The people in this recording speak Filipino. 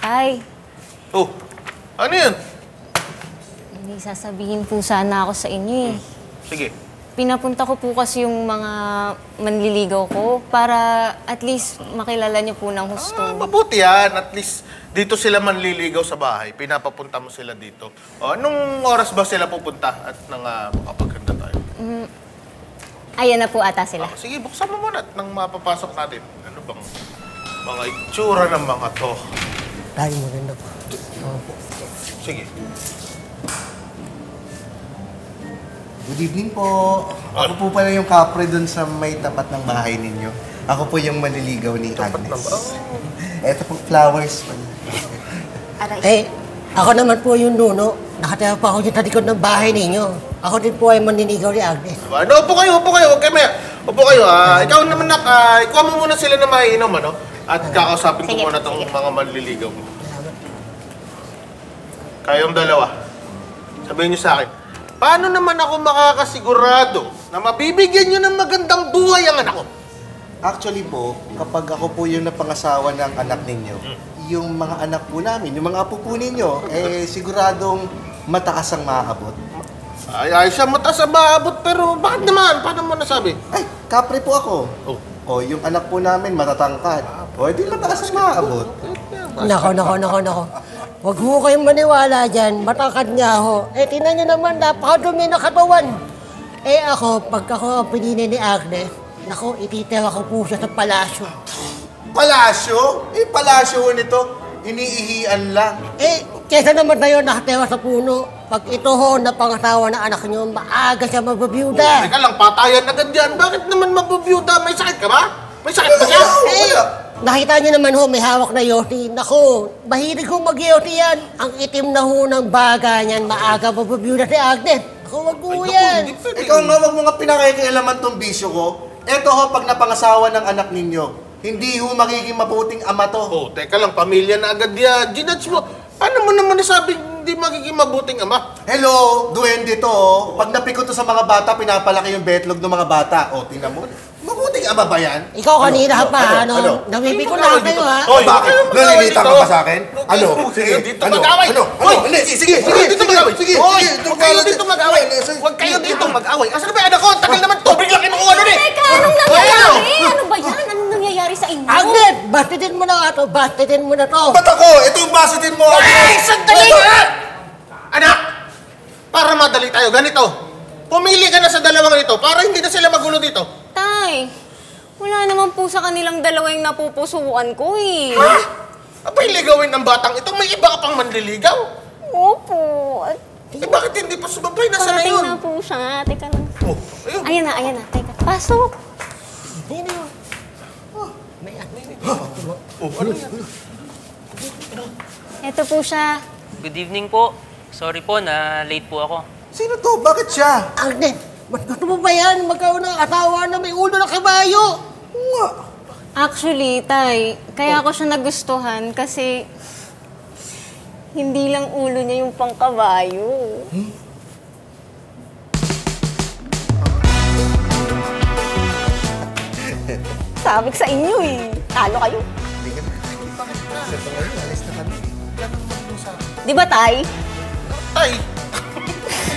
Tay. Oh, ano yan? May sasabihin po sana ako sa inyo eh. Sige. Pinapunta ko po kasi yung mga manliligaw ko para at least makilala niyo po ng husto. Mabuti yan. At least dito sila manliligaw sa bahay. Pinapapunta mo sila dito. O, anong oras ba sila pupunta at nang makapagkanda tayo? Ayan na po ata sila. Sige, buksan mo muna at nang mapapasok natin. Ano bang mga itsura ng mga to? Tayo maganda po. Sige. Good evening po. Ako po pala yung kapre dun sa may tapat ng bahay ninyo. Ako po yung manliligaw ni Agnes. Eto po, flowers po. Eh, ako naman po yung nuno. Nakatira pa ako dyan sa likod ng bahay ninyo. Ako din po ay manliligaw ni Agnes. Ano, upo kayo. Huwag kayo maya. Upo kayo. Ikaw naman, nak. Ikuha mo muna sila na maiinom, ano? At kakausapin ko muna itong mga manliligaw mo. Kayong dalawa. Sabihin niyo sa akin, paano naman ako makakasigurado na mabibigyan niyo ng magandang buhay ang anak ko? Actually po, kapag ako po yung napangasawa ng anak ninyo, yung mga anak po namin, yung mga apo po ninyo, siguradong mataas ang maaabot. Ay, siya mataas ang maabot, pero bakit naman? Paano mo nasabi? Ay, kapre po ako. Oh. O, yung anak po namin matatangkad. O, di mataas ang maaabot. Nako. Huwag mo kayong maniwala dyan. Matangkad nga ako. Eh, tingnan nyo naman, napakadumi na katawan. Eh ako, pag ako ang pinili ni Agnes, nako, ititira ko po siya sa palasyo. Palasyo? Palasyo nito. Iniihian lang. Eh, kesa naman tayo nakatira sa puno. Pag ito ho, napangasawa ng anak nyo, maaga siya magbabiyuda. Teka lang, patayan agad yan. Bakit naman mabubyuda? May sakit ka ba? May sakit ba siya? Nakita niyo naman ho, may hawak na yoti. Naku, mahilig ho mag-yoti yan. Ang itim na ho ng baga niyan, maaga magbabiyuda si Agnes. Naku, wag ho yan. Ikaw nga, wag mo nga pinakikialaman tong bisyo ko. Eto ho, pag napangasawa ng anak ninyo, hindi ho magiging mabuting ama to. Oh, teka lang, pamilya na agad yan. Ginudge mo. Paano mo naman nasabing hindi magiging mabuting ama? Hello, duwende to. Pag napikot to sa mga bata, pinapalaki yung betlog ng mga bata. O, tingnan mo. Mabuting ama ba yan? Ikaw kanina pa, namibig ko na kayo, ha? Hoy, bakit? Nalilita ka ba sa akin? Ano? Sige, dito mag-away. Ano? Hindi, sige, dito mag-away. Sige, Hoy, huwag kayo dito mag-away. Huwag kayo dito mag-away. Asan na ba yung anak ko? Tagal naman tubig lang kinukuha nun eh. Teka, anong nangyayari? Ano ba yan? Anong nangyayari sa inyo? Agnes, bastitin mo na nga to, bastitin mo na to. Ba't ako? Ito yung basitin mo. Ay, sandali nga! Anak, para madali tayo, ganito. Pumili ka na sa dalawang ito para hindi na sila magulo dito. Tay, wala naman po sa kanilang dalawa yung napupusuan ko eh. Ha? Abay, ligawin ng batang ito. May iba ka pang manliligaw. Opo. Bakit hindi pa sumabay? Nasaan na yun? Parating na po siya. Teka lang. Oh, ayun. Ayan na. Teka, pasok. Hindi na yun. May Oh, ano yan? Ito po siya. Good evening po. Sorry po na late po ako. Sino to? Bakit siya? Agnes, ba't gusto mo ba yan? Magkaroon ng asawa na may ulo na kabayo. Nga. Actually, Tay, kaya ako siya nagustuhan kasi hindi lang ulo niya yung pangkabayo. Sabi ko sa inyo eh. Talo kayo. Bakit na? Alis na kami. Di ba, Tay? Tay,